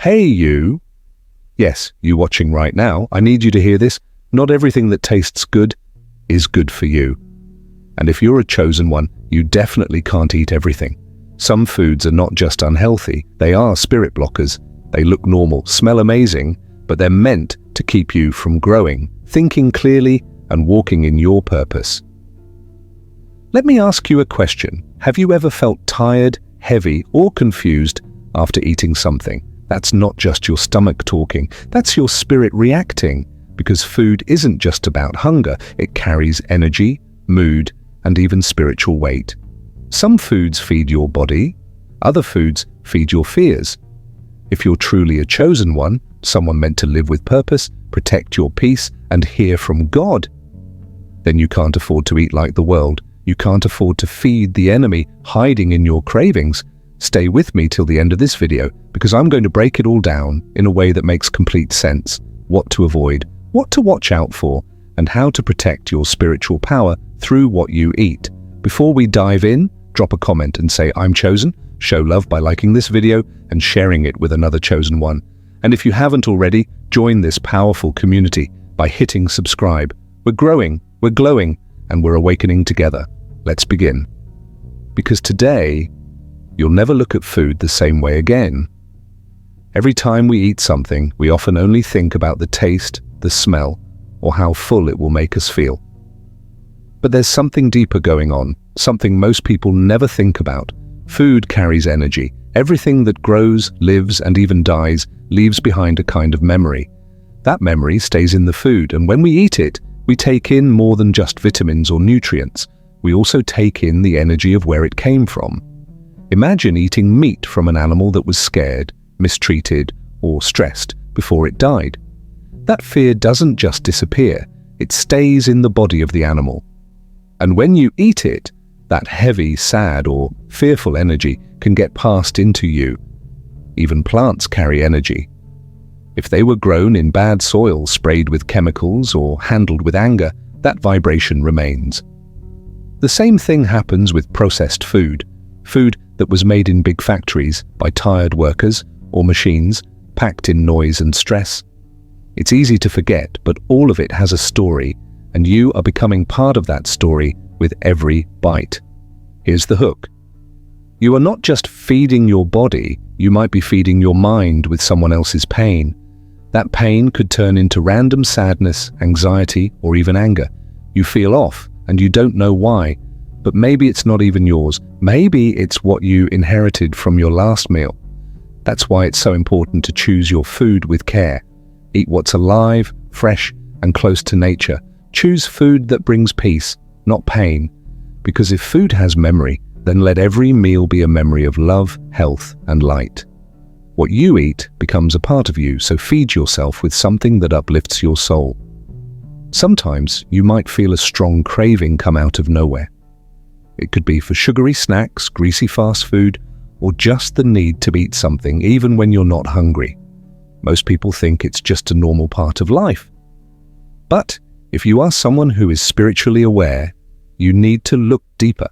Hey you! Yes, you watching right now, I need you to hear this. Not everything that tastes good is good for you. And if you're a chosen one, you definitely can't eat everything. Some foods are not just unhealthy, they are spirit blockers. They look normal, smell amazing, but they're meant to keep you from growing, thinking clearly, and walking in your purpose. Let me ask you a question. Have you ever felt tired, heavy, or confused after eating something? That's not just your stomach talking, that's your spirit reacting, because food isn't just about hunger, it carries energy, mood, and even spiritual weight. Some foods feed your body, other foods feed your fears. If you're truly a chosen one, someone meant to live with purpose, protect your peace, and hear from God, then you can't afford to eat like the world. You can't afford to feed the enemy hiding in your cravings. Stay with me till the end of this video, because I'm going to break it all down in a way that makes complete sense. What to avoid, what to watch out for, and how to protect your spiritual power through what you eat. Before we dive in, drop a comment and say I'm chosen. Show love by liking this video and sharing it with another chosen one. And if you haven't already, join this powerful community by hitting subscribe. We're growing, we're glowing, and we're awakening together. Let's begin. Because today, you'll never look at food the same way again. Every time we eat something, we often only think about the taste, the smell, or how full it will make us feel. But there's something deeper going on, something most people never think about. Food carries energy. Everything that grows, lives, and even dies leaves behind a kind of memory. That memory stays in the food, and when we eat it, we take in more than just vitamins or nutrients. We also take in the energy of where it came from. Imagine eating meat from an animal that was scared, mistreated, or stressed before it died. That fear doesn't just disappear, it stays in the body of the animal. And when you eat it, that heavy, sad, or fearful energy can get passed into you. Even plants carry energy. If they were grown in bad soil, sprayed with chemicals, or handled with anger, that vibration remains. The same thing happens with processed food. Food that was made in big factories by tired workers or machines, packed in noise and stress. It's easy to forget, but all of it has a story, and you are becoming part of that story with every bite. Here's the hook. You are not just feeding your body, you might be feeding your mind with someone else's pain. That pain could turn into random sadness, anxiety, or even anger. You feel off, and you don't know why, but maybe it's not even yours. Maybe it's what you inherited from your last meal. That's why it's so important to choose your food with care. Eat what's alive, fresh, and close to nature. Choose food that brings peace, not pain. Because if food has memory, then let every meal be a memory of love, health, and light. What you eat becomes a part of you, so feed yourself with something that uplifts your soul. Sometimes you might feel a strong craving come out of nowhere. It could be for sugary snacks, greasy fast food, or just the need to eat something even when you're not hungry. Most people think it's just a normal part of life. But if you are someone who is spiritually aware, you need to look deeper.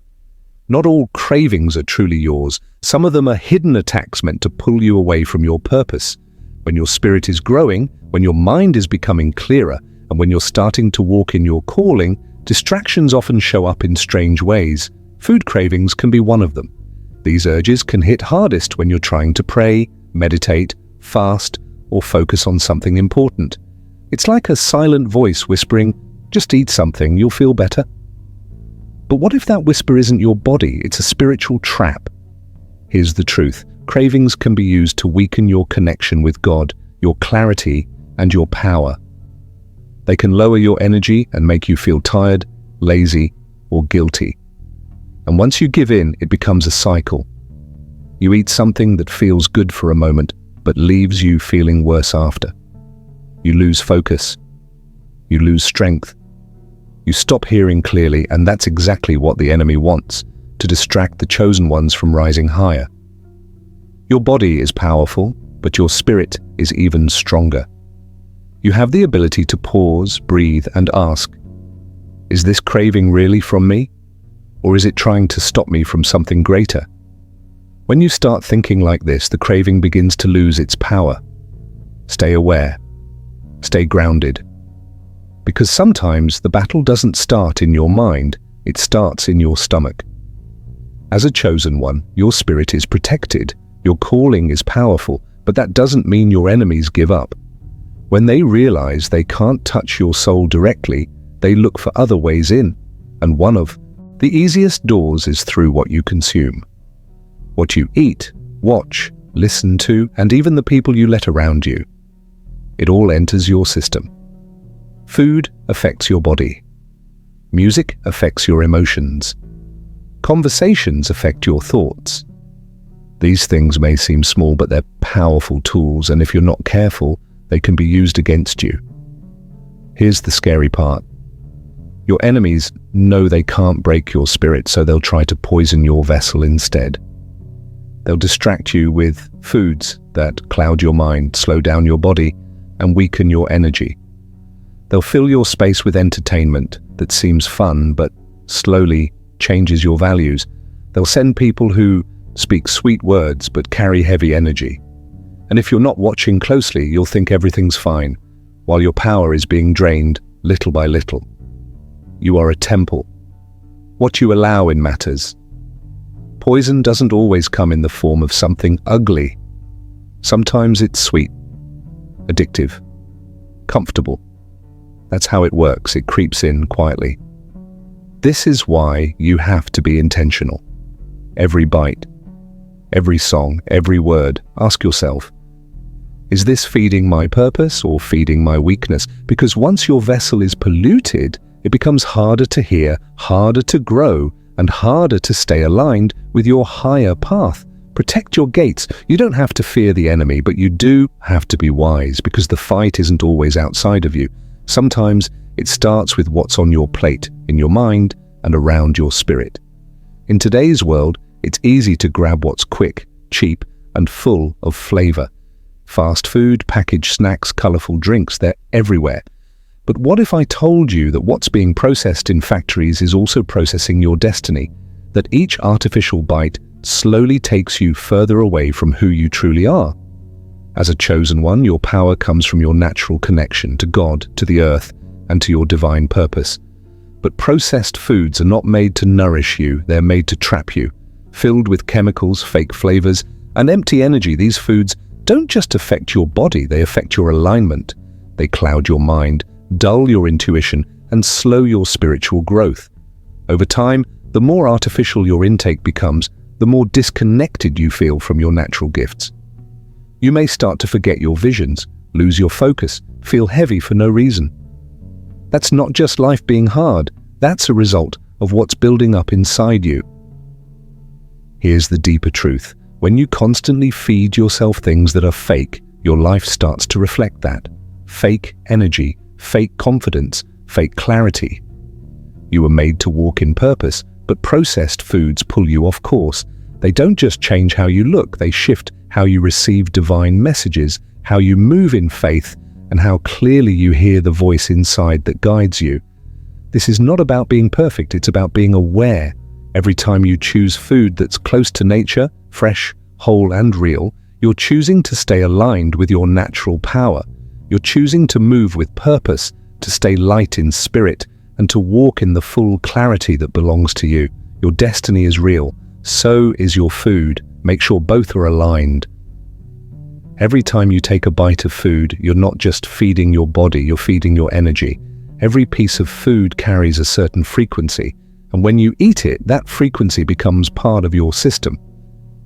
Not all cravings are truly yours. Some of them are hidden attacks meant to pull you away from your purpose. When your spirit is growing, when your mind is becoming clearer, and when you're starting to walk in your calling, distractions often show up in strange ways. Food cravings can be one of them. These urges can hit hardest when you're trying to pray, meditate, fast, or focus on something important. It's like a silent voice whispering, "Just eat something, you'll feel better." But what if that whisper isn't your body, it's a spiritual trap? Here's the truth. Cravings can be used to weaken your connection with God, your clarity, and your power. They can lower your energy and make you feel tired, lazy, or guilty. And once you give in, it becomes a cycle. You eat something that feels good for a moment, but leaves you feeling worse after. You lose focus. You lose strength. You stop hearing clearly, and that's exactly what the enemy wants, to distract the chosen ones from rising higher. Your body is powerful, but your spirit is even stronger. You have the ability to pause, breathe, and ask, is this craving really from me? Or is it trying to stop me from something greater? When you start thinking like this, the craving begins to lose its power. Stay aware. Stay grounded. Because sometimes the battle doesn't start in your mind, it starts in your stomach. As a chosen one, your spirit is protected, your calling is powerful, but that doesn't mean your enemies give up. When they realize they can't touch your soul directly, they look for other ways in, and one of the easiest doors is through what you consume. What you eat, watch, listen to, and even the people you let around you. It all enters your system. Food affects your body. Music affects your emotions. Conversations affect your thoughts. These things may seem small, but they're powerful tools, and if you're not careful, they can be used against you. Here's the scary part. Your enemies know they can't break your spirit, so they'll try to poison your vessel instead. They'll distract you with foods that cloud your mind, slow down your body, and weaken your energy. They'll fill your space with entertainment that seems fun but slowly changes your values. They'll send people who speak sweet words but carry heavy energy. And if you're not watching closely, you'll think everything's fine, while your power is being drained little by little. You are a temple. What you allow in matters. Poison doesn't always come in the form of something ugly. Sometimes it's sweet, addictive, comfortable. That's how it works. It creeps in quietly. This is why you have to be intentional. Every bite, every song, every word, ask yourself, is this feeding my purpose or feeding my weakness? Because once your vessel is polluted, it becomes harder to hear, harder to grow, and harder to stay aligned with your higher path. Protect your gates. You don't have to fear the enemy, but you do have to be wise, because the fight isn't always outside of you. Sometimes it starts with what's on your plate, in your mind, and around your spirit. In today's world, it's easy to grab what's quick, cheap, and full of flavor. Fast food, packaged snacks, colorful drinks, they're everywhere. But what if I told you that what's being processed in factories is also processing your destiny? That each artificial bite slowly takes you further away from who you truly are? As a chosen one, your power comes from your natural connection to God, to the earth, and to your divine purpose. But processed foods are not made to nourish you, they're made to trap you. Filled with chemicals, fake flavors, and empty energy, these foods don't just affect your body, they affect your alignment. They cloud your mind, dull your intuition, and slow your spiritual growth. Over time, the more artificial your intake becomes, the more disconnected you feel from your natural gifts. You may start to forget your visions, lose your focus, feel heavy for no reason. That's not just life being hard, that's a result of what's building up inside you. Here's the deeper truth. When you constantly feed yourself things that are fake, your life starts to reflect that. Fake energy, fake confidence, fake clarity. You were made to walk in purpose, but processed foods pull you off course. They don't just change how you look, they shift how you receive divine messages, how you move in faith, and how clearly you hear the voice inside that guides you. This is not about being perfect, it's about being aware. Every time you choose food that's close to nature, fresh, whole, and real, you're choosing to stay aligned with your natural power. You're choosing to move with purpose, to stay light in spirit, and to walk in the full clarity that belongs to you. Your destiny is real. So is your food. Make sure both are aligned. Every time you take a bite of food, you're not just feeding your body, you're feeding your energy. Every piece of food carries a certain frequency, and when you eat it, that frequency becomes part of your system.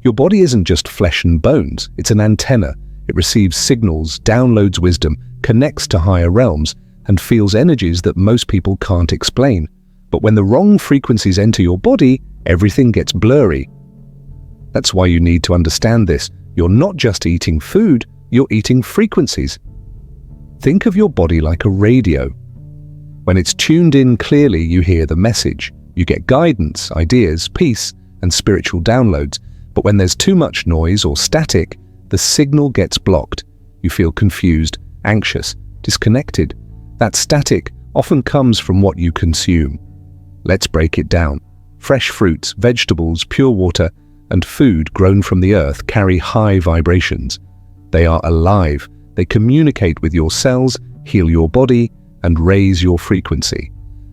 Your body isn't just flesh and bones, it's an antenna. It receives signals, downloads wisdom, connects to higher realms, and feels energies that most people can't explain. But when the wrong frequencies enter your body, everything gets blurry. That's why you need to understand this. You're not just eating food, you're eating frequencies. Think of your body like a radio. When it's tuned in clearly, you hear the message. You get guidance, ideas, peace, and spiritual downloads. But when there's too much noise or static, the signal gets blocked. You feel confused, anxious, disconnected. That static often comes from what you consume. Let's break it down. Fresh fruits, vegetables, pure water, and food grown from the earth carry high vibrations. They are alive. They communicate with your cells, heal your body, and raise your frequency.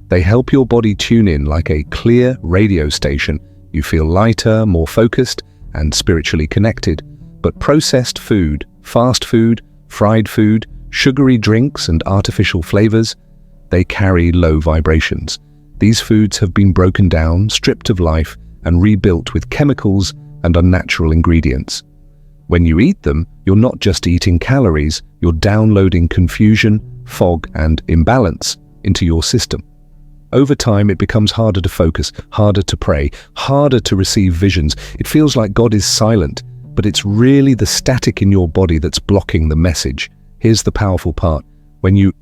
They help your body tune in like a clear radio station. You feel lighter, more focused, and spiritually connected. But processed food, fast food, fried food, sugary drinks, and artificial flavors, they carry low vibrations. These foods have been broken down, stripped of life, and rebuilt with chemicals and unnatural ingredients. When you eat them, you're not just eating calories, you're downloading confusion, fog, and imbalance into your system. Over time, it becomes harder to focus, harder to pray, harder to receive visions. It feels like God is silent, but it's really the static in your body that's blocking the message. Here's the powerful part. When you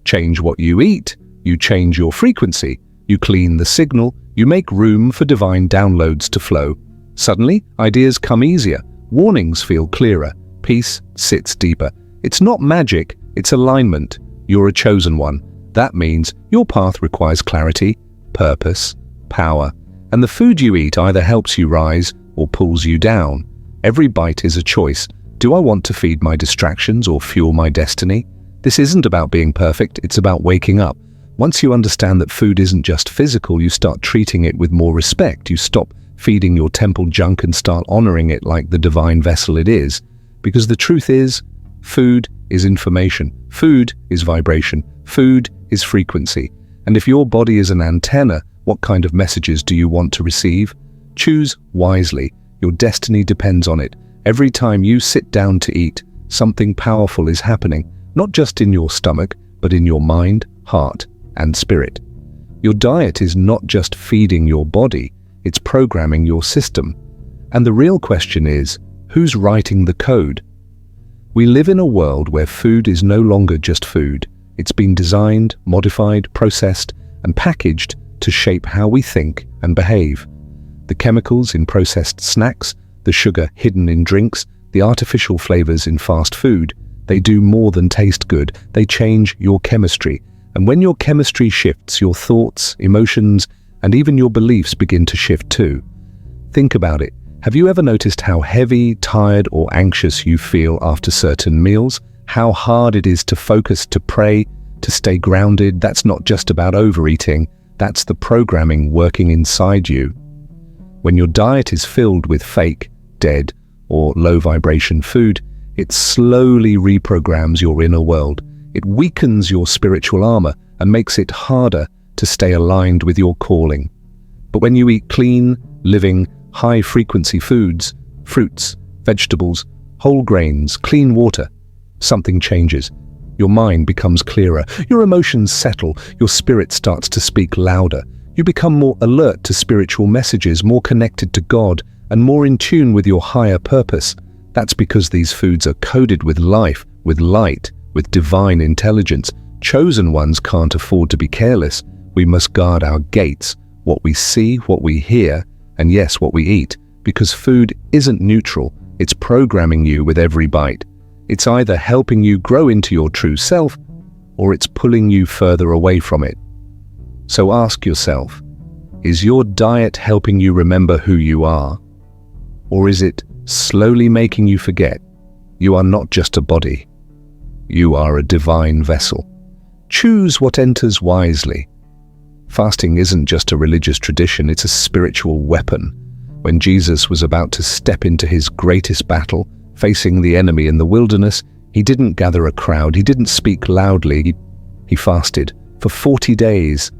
change what you eat, you change your frequency, you clean the signal, you make room for divine downloads to flow. Suddenly, ideas come easier, warnings feel clearer, peace sits deeper. It's not magic, it's alignment. You're a chosen one. That means your path requires clarity, purpose, power, and the food you eat either helps you rise or pulls you down. Every bite is a choice. Do I want to feed my distractions or fuel my destiny? This isn't about being perfect, it's about waking up. Once you understand that food isn't just physical, you start treating it with more respect. You stop feeding your temple junk and start honoring it like the divine vessel it is. Because the truth is, food is information, food is vibration, food is frequency. And if your body is an antenna, what kind of messages do you want to receive? Choose wisely. Your destiny depends on it. Every time you sit down to eat, something powerful is happening, not just in your stomach, but in your mind, heart, and spirit. Your diet is not just feeding your body, it's programming your system. And the real question is, who's writing the code? We live in a world where food is no longer just food. It's been designed, modified, processed, and packaged to shape how we think and behave. The chemicals in processed snacks, the sugar hidden in drinks, the artificial flavors in fast food, they do more than taste good. They change your chemistry. And when your chemistry shifts, your thoughts, emotions, and even your beliefs begin to shift too. Think about it. Have you ever noticed how heavy, tired, or anxious you feel after certain meals? How hard it is to focus, to pray, to stay grounded? That's not just about overeating. That's the programming working inside you. When your diet is filled with fake, dead, or low-vibration food, it slowly reprograms your inner world. It weakens your spiritual armor and makes it harder to stay aligned with your calling. But when you eat clean, living, high-frequency foods, fruits, vegetables, whole grains, clean water, something changes. Your mind becomes clearer, your emotions settle, your spirit starts to speak louder. You become more alert to spiritual messages, more connected to God, and more in tune with your higher purpose. That's because these foods are coded with life, with light, with divine intelligence. Chosen ones can't afford to be careless. We must guard our gates, what we see, what we hear, and yes, what we eat, because food isn't neutral. It's programming you with every bite. It's either helping you grow into your true self, or it's pulling you further away from it. So ask yourself, is your diet helping you remember who you are? Or is it slowly making you forget you are not just a body? You are a divine vessel. Choose what enters wisely. Fasting isn't just a religious tradition, it's a spiritual weapon. When Jesus was about to step into his greatest battle, facing the enemy in the wilderness, he didn't gather a crowd, he didn't speak loudly, he fasted for 40 days.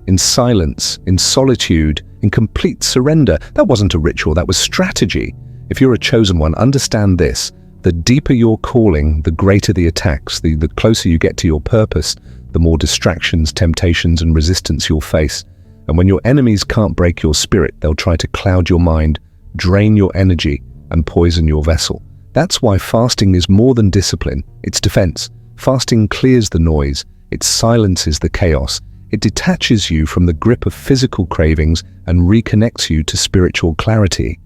In silence, in solitude, in complete surrender. That wasn't a ritual, that was strategy. If you're a chosen one, understand this. The deeper your calling, the greater the attacks. The closer you get to your purpose, the more distractions, temptations, and resistance you'll face. And when your enemies can't break your spirit, they'll try to cloud your mind, drain your energy, and poison your vessel. That's why fasting is more than discipline, it's defense. Fasting clears the noise, it silences the chaos, it detaches you from the grip of physical cravings and reconnects you to spiritual clarity.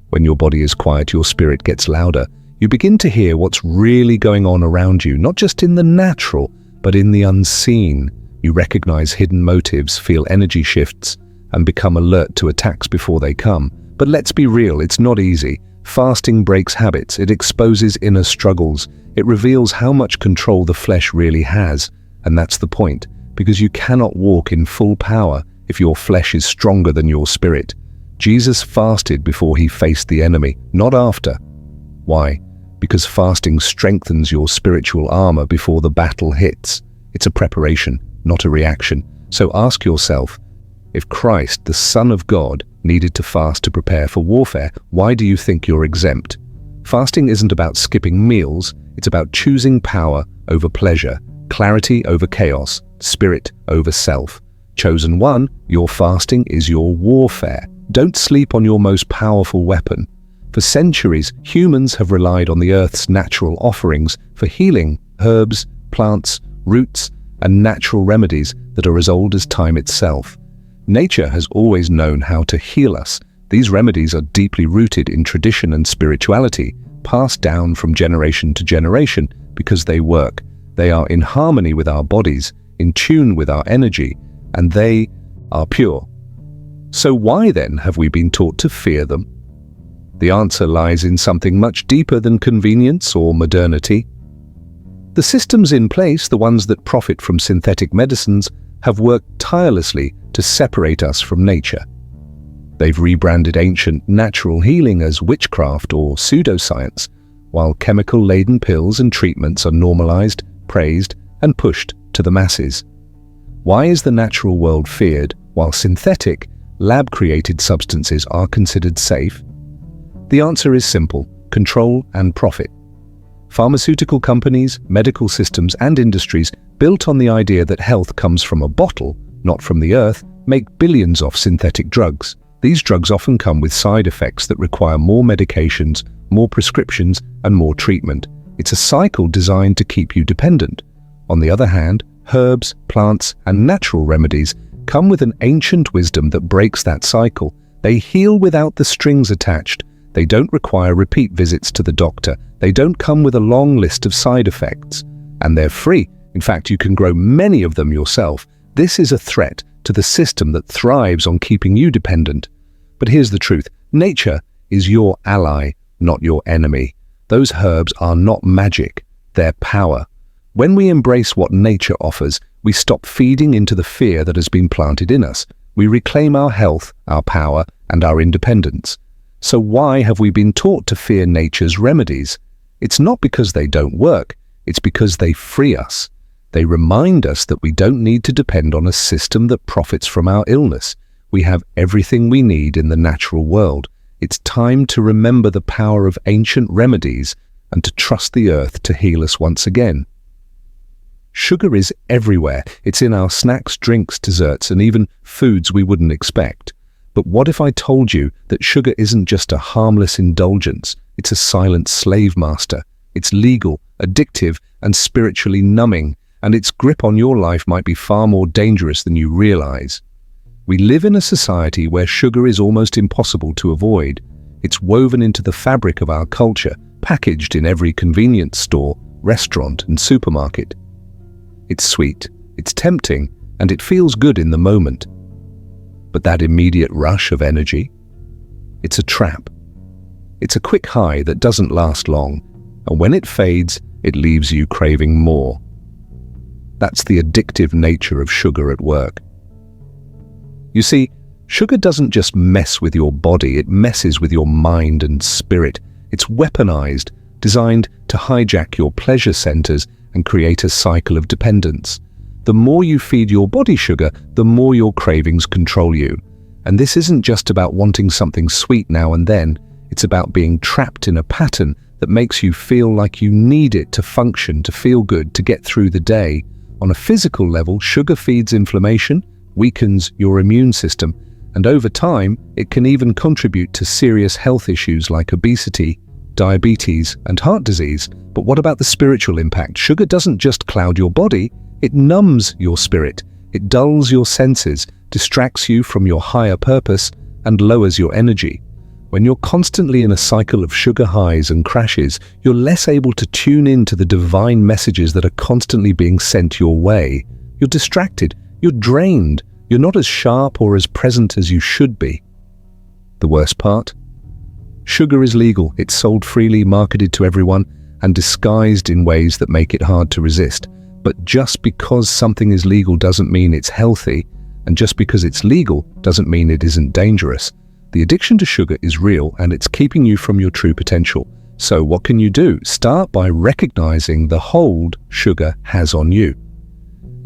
When your body is quiet, your spirit gets louder. You begin to hear what's really going on around you, not just in the natural, but in the unseen. You recognize hidden motives, feel energy shifts, and become alert to attacks before they come. But let's be real, it's not easy. Fasting breaks habits, it exposes inner struggles, it reveals how much control the flesh really has. And that's the point, because you cannot walk in full power if your flesh is stronger than your spirit. Jesus fasted before he faced the enemy, not after. Why? Because fasting strengthens your spiritual armor before the battle hits. It's a preparation, not a reaction. So ask yourself, if Christ, the Son of God, needed to fast to prepare for warfare, why do you think you're exempt? Fasting isn't about skipping meals, it's about choosing power over pleasure, clarity over chaos, spirit over self. Chosen one, your fasting is your warfare. Don't sleep on your most powerful weapon. For centuries, humans have relied on the earth's natural offerings for healing, herbs, plants, roots, and natural remedies that are as old as time itself. Nature has always known how to heal us. These remedies are deeply rooted in tradition and spirituality, passed down from generation to generation because they work. They are in harmony with our bodies, in tune with our energy, and they are pure. So why then have we been taught to fear them? The answer lies in something much deeper than convenience or modernity. The systems in place, the ones that profit from synthetic medicines, have worked tirelessly to separate us from nature. They've rebranded ancient natural healing as witchcraft or pseudoscience, while chemical-laden pills and treatments are normalized, praised, and pushed to the masses. Why is the natural world feared, while synthetic, lab-created substances are considered safe? The answer is simple: control and profit. Pharmaceutical companies, medical systems, and industries built on the idea that health comes from a bottle, not from the earth, make billions off synthetic drugs. These drugs often come with side effects that require more medications, more prescriptions, and more treatment. It's a cycle designed to keep you dependent. On the other hand, herbs, plants, and natural remedies come with an ancient wisdom that breaks that cycle. They heal without the strings attached. They don't require repeat visits to the doctor. They don't come with a long list of side effects. And they're free. In fact, you can grow many of them yourself. This is a threat to the system that thrives on keeping you dependent. But here's the truth. Nature is your ally, not your enemy. Those herbs are not magic. They're power. When we embrace what nature offers, we stop feeding into the fear that has been planted in us. We reclaim our health, our power, and our independence. So why have we been taught to fear nature's remedies? It's not because they don't work. It's because they free us. They remind us that we don't need to depend on a system that profits from our illness. We have everything we need in the natural world. It's time to remember the power of ancient remedies and to trust the earth to heal us once again. Sugar is everywhere. It's in our snacks, drinks, desserts, and even foods we wouldn't expect. But what if I told you that sugar isn't just a harmless indulgence? It's a silent slave master. It's legal, addictive, and spiritually numbing, and its grip on your life might be far more dangerous than you realize. We live in a society where sugar is almost impossible to avoid. It's woven into the fabric of our culture, packaged in every convenience store, restaurant, and supermarket. It's sweet, it's tempting, and it feels good in the moment. But that immediate rush of energy? It's a trap. It's a quick high that doesn't last long, and when it fades, it leaves you craving more. That's the addictive nature of sugar at work. You see, sugar doesn't just mess with your body, it messes with your mind and spirit. It's weaponized, designed to hijack your pleasure centers and create a cycle of dependence. The more you feed your body sugar, the more your cravings control you. And this isn't just about wanting something sweet now and then. It's about being trapped in a pattern that makes you feel like you need it to function, to feel good, to get through the day. On a physical level, sugar feeds inflammation, weakens your immune system, and over time, it can even contribute to serious health issues like obesity, diabetes, and heart disease. But what about the spiritual impact? Sugar doesn't just cloud your body, it numbs your spirit. It dulls your senses, distracts you from your higher purpose, and lowers your energy. When you're constantly in a cycle of sugar highs and crashes, you're less able to tune in to the divine messages that are constantly being sent your way. You're distracted, you're drained, you're not as sharp or as present as you should be. The worst part? Sugar is legal. It's sold freely, marketed to everyone, and disguised in ways that make it hard to resist. But just because something is legal doesn't mean it's healthy, and just because it's legal doesn't mean it isn't dangerous. The addiction to sugar is real, and it's keeping you from your true potential. So what can you do? Start by recognizing the hold sugar has on you.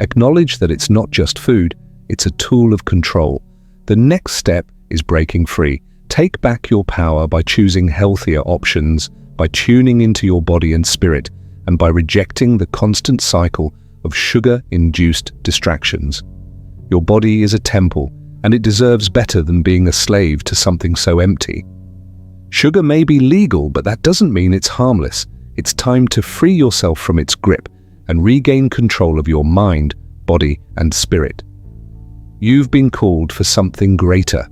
Acknowledge that it's not just food, it's a tool of control. The next step is breaking free. Take back your power by choosing healthier options, by tuning into your body and spirit, and by rejecting the constant cycle of sugar-induced distractions. Your body is a temple, and it deserves better than being a slave to something so empty. Sugar may be legal, but that doesn't mean it's harmless. It's time to free yourself from its grip and regain control of your mind, body, and spirit. You've been called for something greater.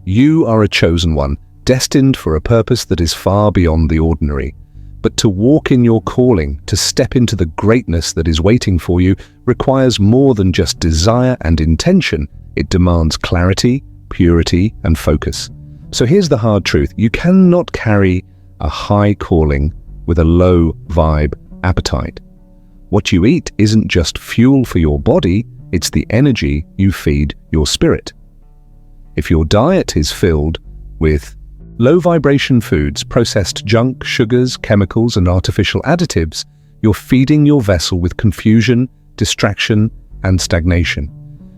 You are a chosen one, destined for a purpose that is far beyond the ordinary. But to walk in your calling, to step into the greatness that is waiting for you, requires more than just desire and intention. It demands clarity, purity, and focus. So here's the hard truth. You cannot carry a high calling with a low vibe appetite. What you eat isn't just fuel for your body, it's the energy you feed your spirit. If your diet is filled with low vibration foods, processed junk, sugars, chemicals, and artificial additives, you're feeding your vessel with confusion, distraction, and stagnation.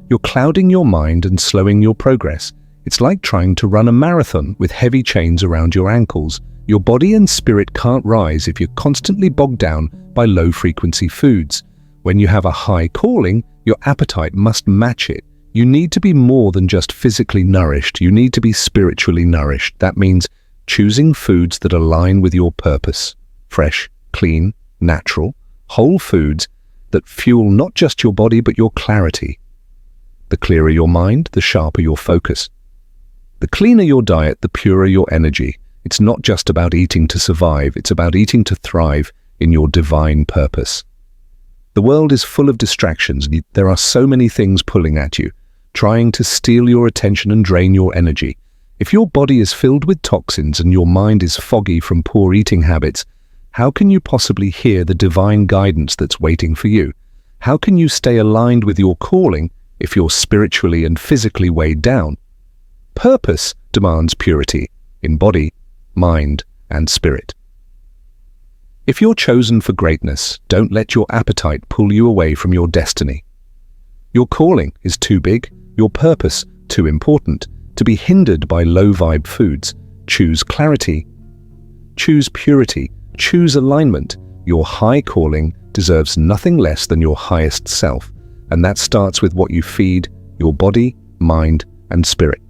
You're clouding your mind and slowing your progress. It's like trying to run a marathon with heavy chains around your ankles. Your body and spirit can't rise if you're constantly bogged down by low-frequency foods. When you have a high calling, your appetite must match it. You need to be more than just physically nourished. You need to be spiritually nourished. That means choosing foods that align with your purpose. Fresh, clean, natural, whole foods that fuel not just your body but your clarity. The clearer your mind, the sharper your focus. The cleaner your diet, the purer your energy. It's not just about eating to survive, it's about eating to thrive in your divine purpose. The world is full of distractions. There are so many things pulling at you, trying to steal your attention and drain your energy. If your body is filled with toxins and your mind is foggy from poor eating habits, how can you possibly hear the divine guidance that's waiting for you? How can you stay aligned with your calling if you're spiritually and physically weighed down? Purpose demands purity in body, mind, and spirit. If you're chosen for greatness, don't let your appetite pull you away from your destiny. Your calling is too big, your purpose too important to be hindered by low-vibe foods. Choose clarity, choose purity, choose alignment. Your high calling deserves nothing less than your highest self, and that starts with what you feed your body, mind, and spirit.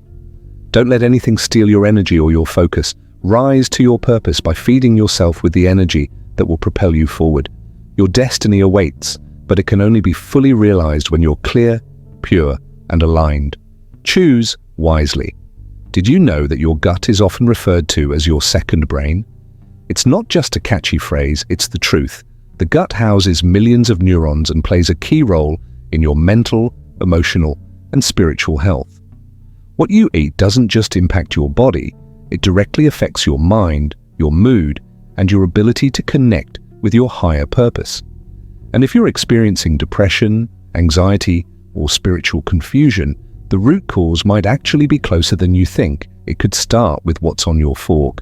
Don't let anything steal your energy or your focus. Rise to your purpose by feeding yourself with the energy that will propel you forward. Your destiny awaits, but it can only be fully realized when you're clear, pure, and aligned. Choose wisely. Did you know that your gut is often referred to as your second brain? It's not just a catchy phrase, it's the truth. The gut houses millions of neurons and plays a key role in your mental, emotional, and spiritual health. What you eat doesn't just impact your body, it directly affects your mind, your mood, and your ability to connect with your higher purpose. And if you're experiencing depression, anxiety, or spiritual confusion, the root cause might actually be closer than you think. It could start with what's on your fork.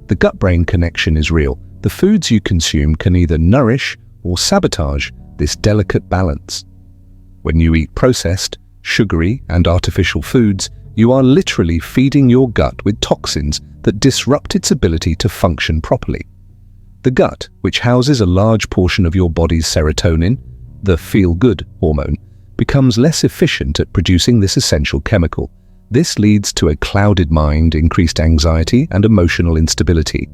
The gut-brain connection is real. The foods you consume can either nourish or sabotage this delicate balance. When you eat processed, sugary, and artificial foods, you are literally feeding your gut with toxins that disrupt its ability to function properly. The gut, which houses a large portion of your body's serotonin, the feel-good hormone, becomes less efficient at producing this essential chemical. This leads to a clouded mind, increased anxiety, and emotional instability.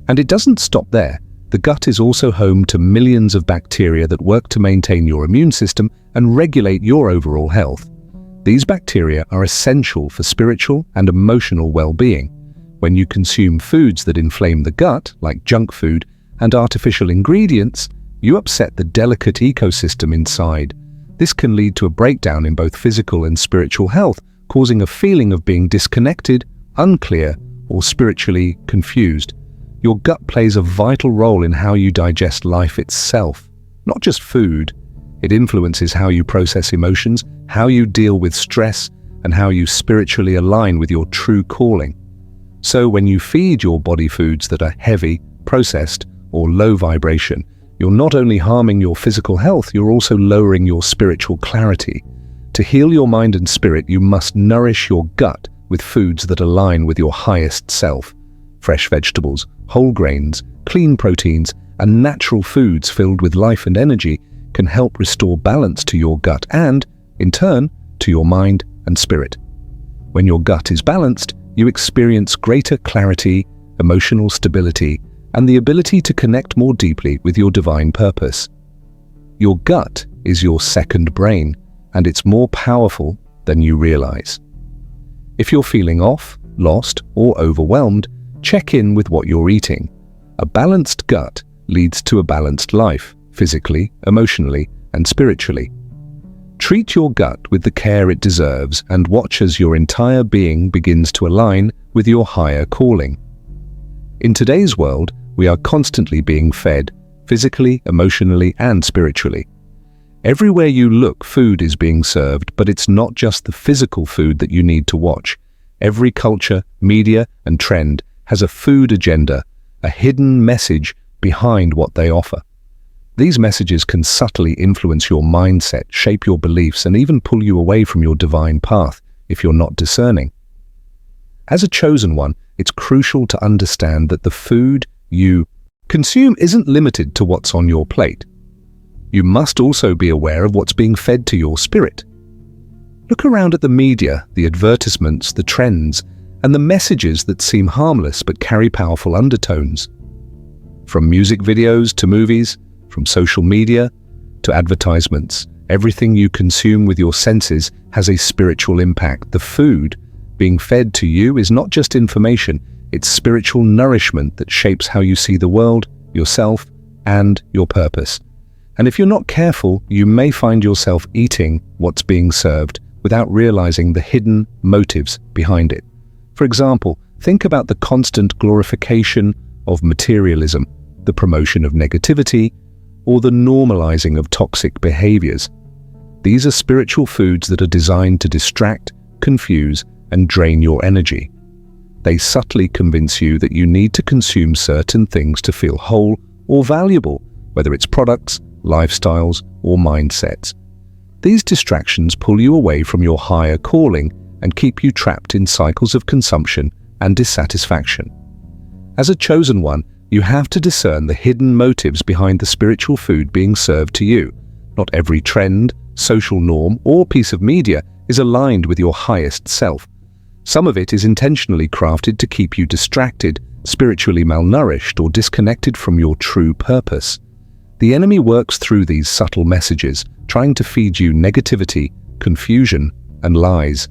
And it doesn't stop there. The gut is also home to millions of bacteria that work to maintain your immune system and regulate your overall health. These bacteria are essential for spiritual and emotional well-being. When you consume foods that inflame the gut, like junk food and artificial ingredients, you upset the delicate ecosystem inside. This can lead to a breakdown in both physical and spiritual health, causing a feeling of being disconnected unclear, or spiritually confused. Your gut plays a vital role in how you digest life itself, not just food. It influences how you process emotions, how you deal with stress, and how you spiritually align with your true calling. So when you feed your body foods that are heavy, processed, or low vibration, you're not only harming your physical health, you're also lowering your spiritual clarity. To heal your mind and spirit, you must nourish your gut with foods that align with your highest self. Fresh vegetables, whole grains, clean proteins, and natural foods filled with life and energy can help restore balance to your gut and, in turn, to your mind and spirit. When your gut is balanced, you experience greater clarity, emotional stability, and the ability to connect more deeply with your divine purpose. Your gut is your second brain, and it's more powerful than you realize. If you're feeling off, lost, or overwhelmed, check in with what you're eating. A balanced gut leads to a balanced life, physically, emotionally, and spiritually. Treat your gut with the care it deserves and watch as your entire being begins to align with your higher calling. In today's world, we are constantly being fed, physically, emotionally, and spiritually. Everywhere you look, food is being served, but it's not just the physical food that you need to watch. Every culture, media, and trend has a food agenda, a hidden message behind what they offer. These messages can subtly influence your mindset, shape your beliefs, and even pull you away from your divine path if you're not discerning. As a chosen one, it's crucial to understand that the food you consume isn't limited to what's on your plate. You must also be aware of what's being fed to your spirit. Look around at the media, the advertisements, the trends, and the messages that seem harmless but carry powerful undertones. From music videos to movies, from social media to advertisements, everything you consume with your senses has a spiritual impact. The food being fed to you is not just information, it's spiritual nourishment that shapes how you see the world, yourself, and your purpose. And if you're not careful, you may find yourself eating what's being served without realizing the hidden motives behind it. For example, think about the constant glorification of materialism, the promotion of negativity, or the normalizing of toxic behaviors. These are spiritual foods that are designed to distract, confuse, and drain your energy. They subtly convince you that you need to consume certain things to feel whole or valuable, whether it's products, lifestyles, or mindsets. These distractions pull you away from your higher calling and keep you trapped in cycles of consumption and dissatisfaction. As a chosen one, you have to discern the hidden motives behind the spiritual food being served to you. Not every trend, social norm, or piece of media is aligned with your highest self. Some of it is intentionally crafted to keep you distracted, spiritually malnourished, or disconnected from your true purpose. The enemy works through these subtle messages, trying to feed you negativity, confusion, and lies.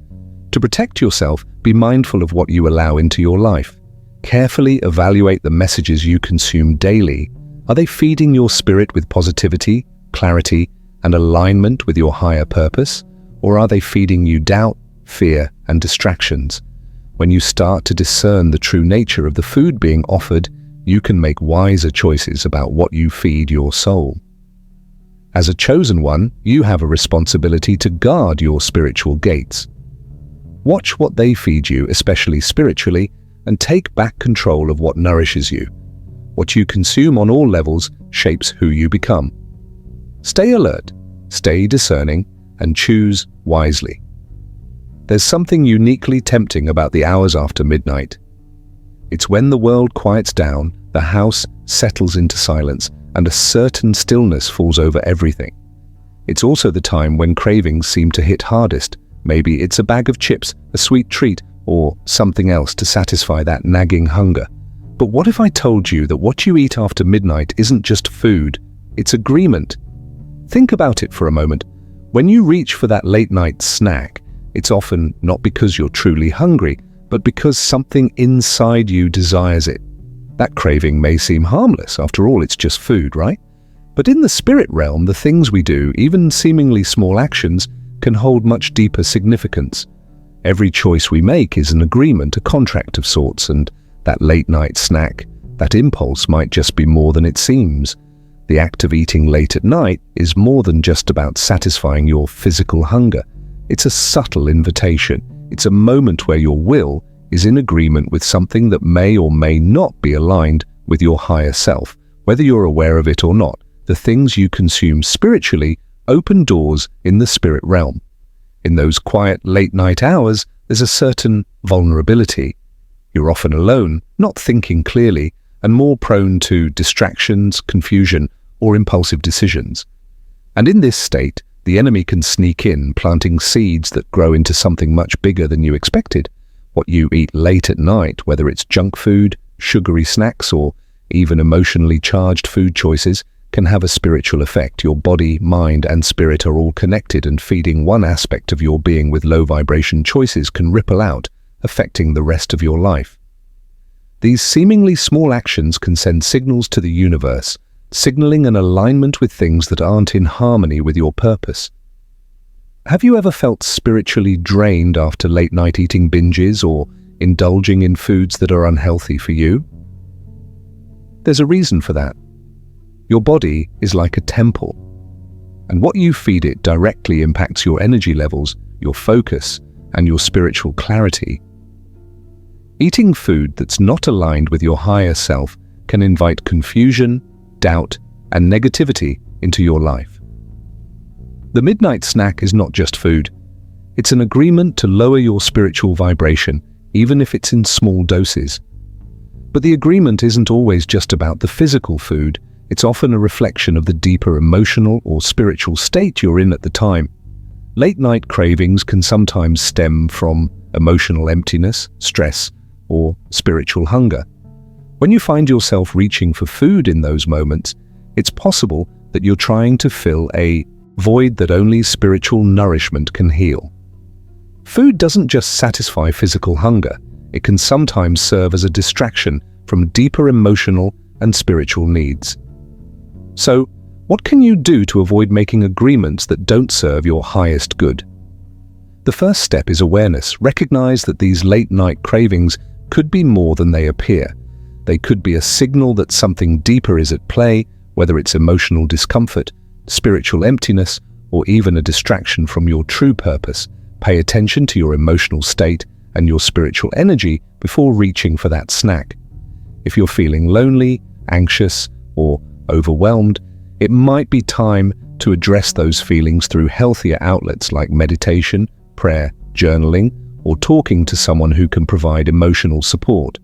To protect yourself, be mindful of what you allow into your life. Carefully evaluate the messages you consume daily. Are they feeding your spirit with positivity, clarity, and alignment with your higher purpose? Or are they feeding you doubt, fear, and distractions? When you start to discern the true nature of the food being offered, you can make wiser choices about what you feed your soul. As a chosen one, you have a responsibility to guard your spiritual gates. Watch what they feed you, especially spiritually, and take back control of what nourishes you. What you consume on all levels shapes who you become. Stay alert, stay discerning, and choose wisely. There's something uniquely tempting about the hours after midnight. It's when the world quiets down, the house settles into silence, and a certain stillness falls over everything. It's also the time when cravings seem to hit hardest. Maybe it's a bag of chips, a sweet treat, or something else to satisfy that nagging hunger. But what if I told you that what you eat after midnight isn't just food, it's agreement? Think about it for a moment. When you reach for that late-night snack, it's often not because you're truly hungry, but because something inside you desires it. That craving may seem harmless. After all, it's just food, right? But in the spirit realm, the things we do, even seemingly small actions, can hold much deeper significance. Every choice we make is an agreement, a contract of sorts, and that late-night snack, that impulse might just be more than it seems. The act of eating late at night is more than just about satisfying your physical hunger. It's a subtle invitation. It's a moment where your will is in agreement with something that may or may not be aligned with your higher self. Whether you're aware of it or not, the things you consume spiritually open doors in the spirit realm. In those quiet late-night hours, there's a certain vulnerability. You're often alone, not thinking clearly, and more prone to distractions, confusion, or impulsive decisions. And in this state, the enemy can sneak in, planting seeds that grow into something much bigger than you expected. What you eat late at night, whether it's junk food, sugary snacks, or even emotionally charged food choices, can have a spiritual effect. Your body, mind, and spirit are all connected, and feeding one aspect of your being with low vibration choices can ripple out, affecting the rest of your life. These seemingly small actions can send signals to the universe, signaling an alignment with things that aren't in harmony with your purpose. Have you ever felt spiritually drained after late-night eating binges or indulging in foods that are unhealthy for you? There's a reason for that. Your body is like a temple, and what you feed it directly impacts your energy levels, your focus, and your spiritual clarity. Eating food that's not aligned with your higher self can invite confusion, doubt, and negativity into your life. The midnight snack is not just food. It's an agreement to lower your spiritual vibration, even if it's in small doses. But the agreement isn't always just about the physical food. It's often a reflection of the deeper emotional or spiritual state you're in at the time. Late-night cravings can sometimes stem from emotional emptiness, stress, or spiritual hunger. When you find yourself reaching for food in those moments, it's possible that you're trying to fill a void that only spiritual nourishment can heal. Food doesn't just satisfy physical hunger. It can sometimes serve as a distraction from deeper emotional and spiritual needs. So, what can you do to avoid making agreements that don't serve your highest good? The first step is awareness. Recognize that these late-night cravings could be more than they appear. They could be a signal that something deeper is at play, whether it's emotional discomfort, spiritual emptiness, or even a distraction from your true purpose. Pay attention to your emotional state and your spiritual energy before reaching for that snack. If you're feeling lonely, anxious, or overwhelmed, it might be time to address those feelings through healthier outlets like meditation, prayer, journaling, or talking to someone who can provide emotional support.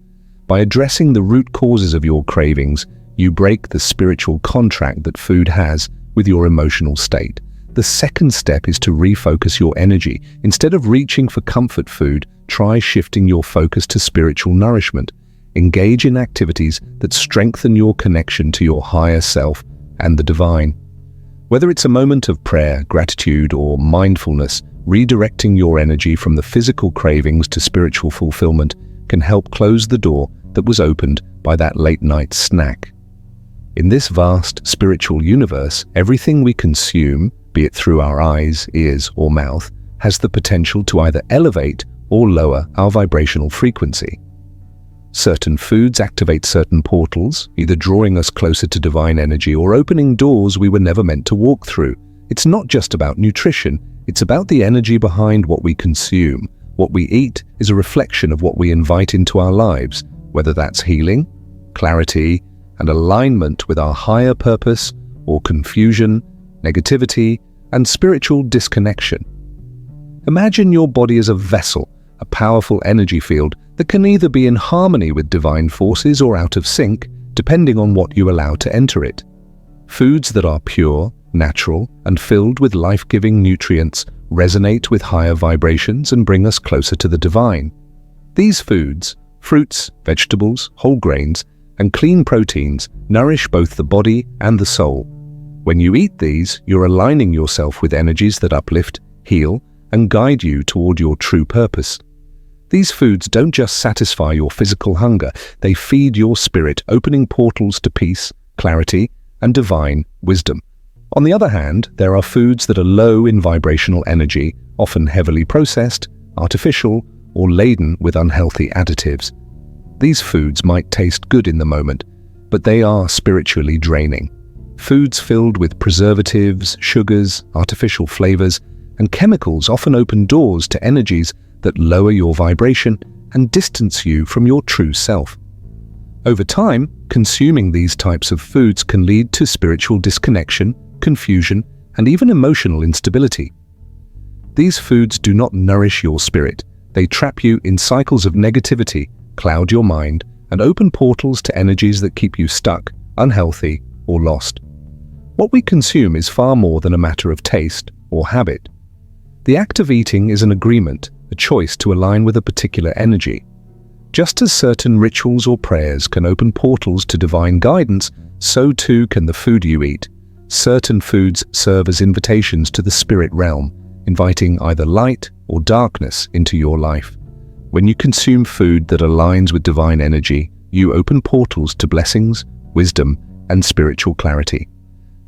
By addressing the root causes of your cravings, you break the spiritual contract that food has with your emotional state. The second step is to refocus your energy. Instead of reaching for comfort food, try shifting your focus to spiritual nourishment. Engage in activities that strengthen your connection to your higher self and the divine. Whether it's a moment of prayer, gratitude, or mindfulness, redirecting your energy from the physical cravings to spiritual fulfillment can help close the door that was opened by that late-night snack. In this vast spiritual universe, everything we consume, be it through our eyes, ears, or mouth, has the potential to either elevate or lower our vibrational frequency. Certain foods activate certain portals, either drawing us closer to divine energy or opening doors we were never meant to walk through. It's not just about nutrition, it's about the energy behind what we consume. What we eat is a reflection of what we invite into our lives, whether that's healing, clarity, and alignment with our higher purpose, or confusion, negativity, and spiritual disconnection. Imagine your body as a vessel, a powerful energy field that can either be in harmony with divine forces or out of sync, depending on what you allow to enter it. Foods that are pure, natural, and filled with life-giving nutrients resonate with higher vibrations and bring us closer to the divine. These foods, fruits, vegetables, whole grains, and clean proteins, nourish both the body and the soul. When you eat these, you're aligning yourself with energies that uplift, heal, and guide you toward your true purpose. These foods don't just satisfy your physical hunger, they feed your spirit, opening portals to peace, clarity, and divine wisdom. On the other hand, there are foods that are low in vibrational energy, often heavily processed, artificial, or laden with unhealthy additives. These foods might taste good in the moment, but they are spiritually draining. Foods filled with preservatives, sugars, artificial flavors, and chemicals often open doors to energies that lower your vibration and distance you from your true self. Over time, consuming these types of foods can lead to spiritual disconnection, confusion, and even emotional instability. These foods do not nourish your spirit. They trap you in cycles of negativity, cloud your mind, and open portals to energies that keep you stuck, unhealthy, or lost. What we consume is far more than a matter of taste or habit. The act of eating is an agreement, a choice to align with a particular energy. Just as certain rituals or prayers can open portals to divine guidance, so too can the food you eat. Certain foods serve as invitations to the spirit realm, inviting either light or darkness into your life. When you consume food that aligns with divine energy, you open portals to blessings, wisdom, and spiritual clarity.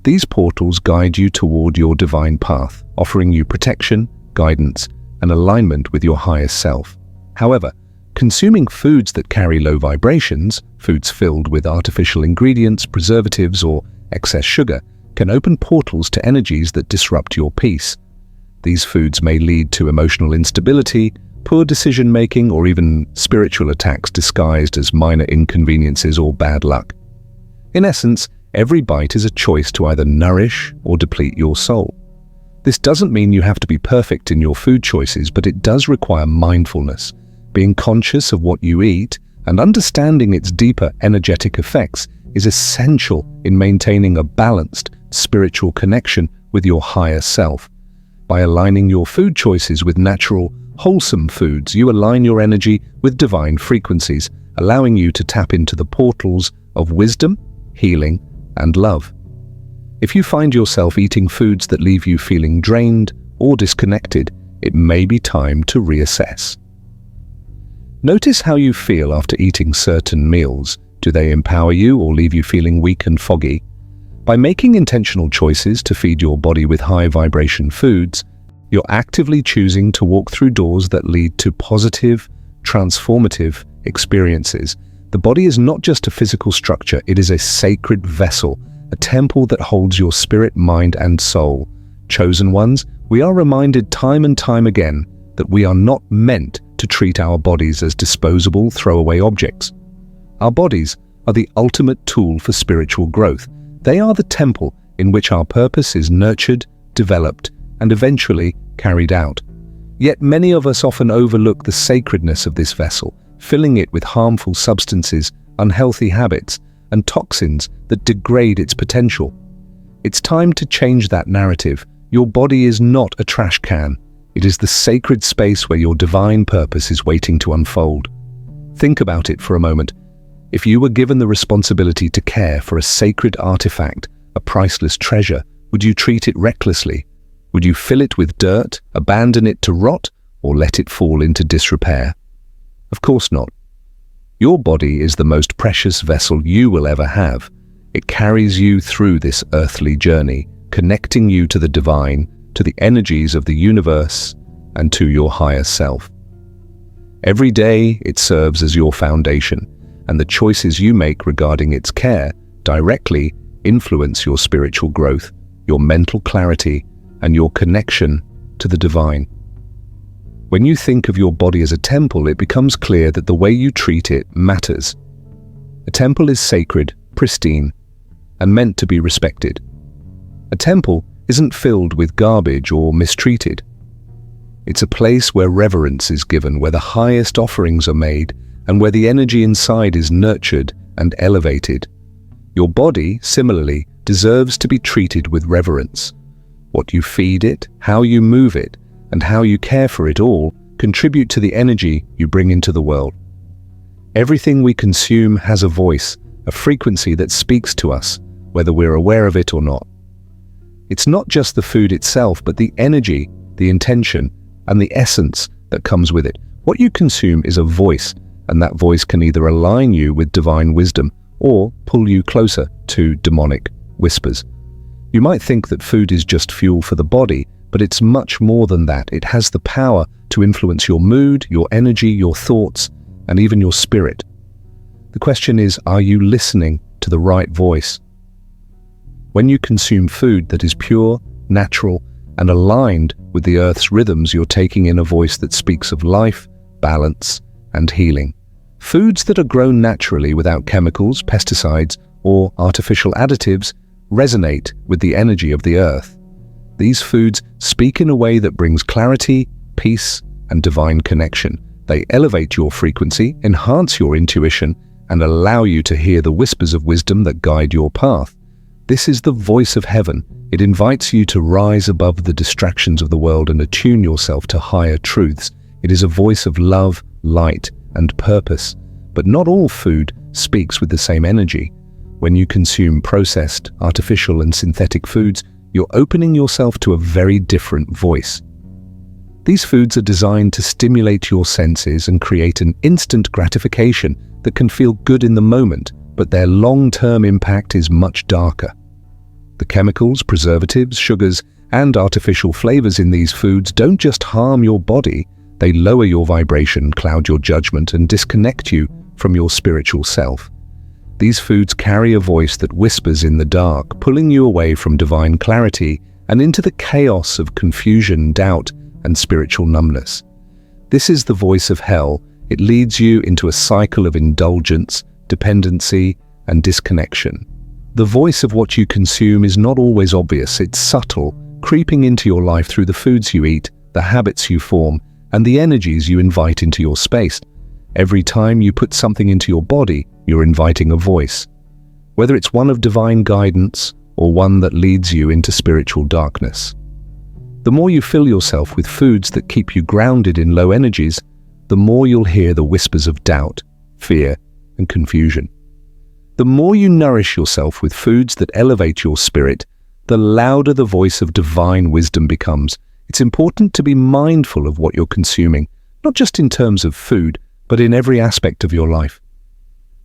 These portals guide you toward your divine path, offering you protection, guidance, and alignment with your highest self. However, consuming foods that carry low vibrations, foods filled with artificial ingredients, preservatives, or excess sugar, can open portals to energies that disrupt your peace. These foods may lead to emotional instability, poor decision-making, or even spiritual attacks disguised as minor inconveniences or bad luck. In essence, every bite is a choice to either nourish or deplete your soul. This doesn't mean you have to be perfect in your food choices, but it does require mindfulness, being conscious of what you eat, and understanding its deeper energetic effects is essential in maintaining a balanced spiritual connection with your higher self. By aligning your food choices with natural, wholesome foods, you align your energy with divine frequencies, allowing you to tap into the portals of wisdom, healing, and love. If you find yourself eating foods that leave you feeling drained or disconnected, it may be time to reassess. Notice how you feel after eating certain meals. Do they empower you or leave you feeling weak and foggy? By making intentional choices to feed your body with high-vibration foods, you're actively choosing to walk through doors that lead to positive, transformative experiences. The body is not just a physical structure, it is a sacred vessel, a temple that holds your spirit, mind, and soul. Chosen ones, we are reminded time and time again that we are not meant to treat our bodies as disposable, throwaway objects. Our bodies are the ultimate tool for spiritual growth. They are the temple in which our purpose is nurtured, developed, and eventually carried out. Yet many of us often overlook the sacredness of this vessel, filling it with harmful substances, unhealthy habits, and toxins that degrade its potential. It's time to change that narrative. Your body is not a trash can. It is the sacred space where your divine purpose is waiting to unfold. Think about it for a moment. If you were given the responsibility to care for a sacred artifact, a priceless treasure, would you treat it recklessly? Would you fill it with dirt, abandon it to rot, or let it fall into disrepair? Of course not. Your body is the most precious vessel you will ever have. It carries you through this earthly journey, connecting you to the divine, to the energies of the universe, and to your higher self. Every day, it serves as your foundation, and the choices you make regarding its care directly influence your spiritual growth, your mental clarity, and your connection to the divine. When you think of your body as a temple, it becomes clear that the way you treat it matters. A temple is sacred, pristine, and meant to be respected. A temple isn't filled with garbage or mistreated. It's a place where reverence is given, where the highest offerings are made, and where the energy inside is nurtured and elevated. Your body, similarly, deserves to be treated with reverence. What you feed it, how you move it, and how you care for it all contribute to the energy you bring into the world. Everything we consume has a voice, a frequency that speaks to us, whether we're aware of it or not. It's not just the food itself, but the energy, the intention, and the essence that comes with it. What you consume is a voice, and that voice can either align you with divine wisdom or pull you closer to demonic whispers. You might think that food is just fuel for the body, but it's much more than that. It has the power to influence your mood, your energy, your thoughts, and even your spirit. The question is, are you listening to the right voice? When you consume food that is pure, natural, and aligned with the earth's rhythms, you're taking in a voice that speaks of life, balance, and healing. Foods that are grown naturally without chemicals, pesticides, or artificial additives resonate with the energy of the earth. These foods speak in a way that brings clarity, peace, and divine connection. They elevate your frequency, enhance your intuition, and allow you to hear the whispers of wisdom that guide your path. This is the voice of heaven. It invites you to rise above the distractions of the world and attune yourself to higher truths. It is a voice of love, light, and purpose. But not all food speaks with the same energy. When you consume processed, artificial, and synthetic foods, you're opening yourself to a very different voice. These foods are designed to stimulate your senses and create an instant gratification that can feel good in the moment, but their long-term impact is much darker. The chemicals, preservatives, sugars, and artificial flavors in these foods don't just harm your body, they lower your vibration, cloud your judgment, and disconnect you from your spiritual self. These foods carry a voice that whispers in the dark, pulling you away from divine clarity and into the chaos of confusion, doubt, and spiritual numbness. This is the voice of hell. It leads you into a cycle of indulgence, dependency, and disconnection. The voice of what you consume is not always obvious. It's subtle, creeping into your life through the foods you eat, the habits you form, and the energies you invite into your space. Every time you put something into your body, you're inviting a voice. Whether it's one of divine guidance or one that leads you into spiritual darkness. The more you fill yourself with foods that keep you grounded in low energies, the more you'll hear the whispers of doubt, fear, and confusion. The more you nourish yourself with foods that elevate your spirit, the louder the voice of divine wisdom becomes. It's important to be mindful of what you're consuming, not just in terms of food, but in every aspect of your life.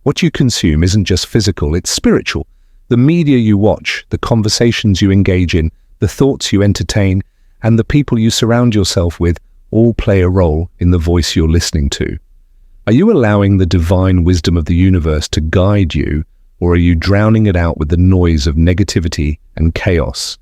What you consume isn't just physical, it's spiritual. The media you watch, the conversations you engage in, the thoughts you entertain, and the people you surround yourself with all play a role in the voice you're listening to. Are you allowing the divine wisdom of the universe to guide you, or are you drowning it out with the noise of negativity and chaos?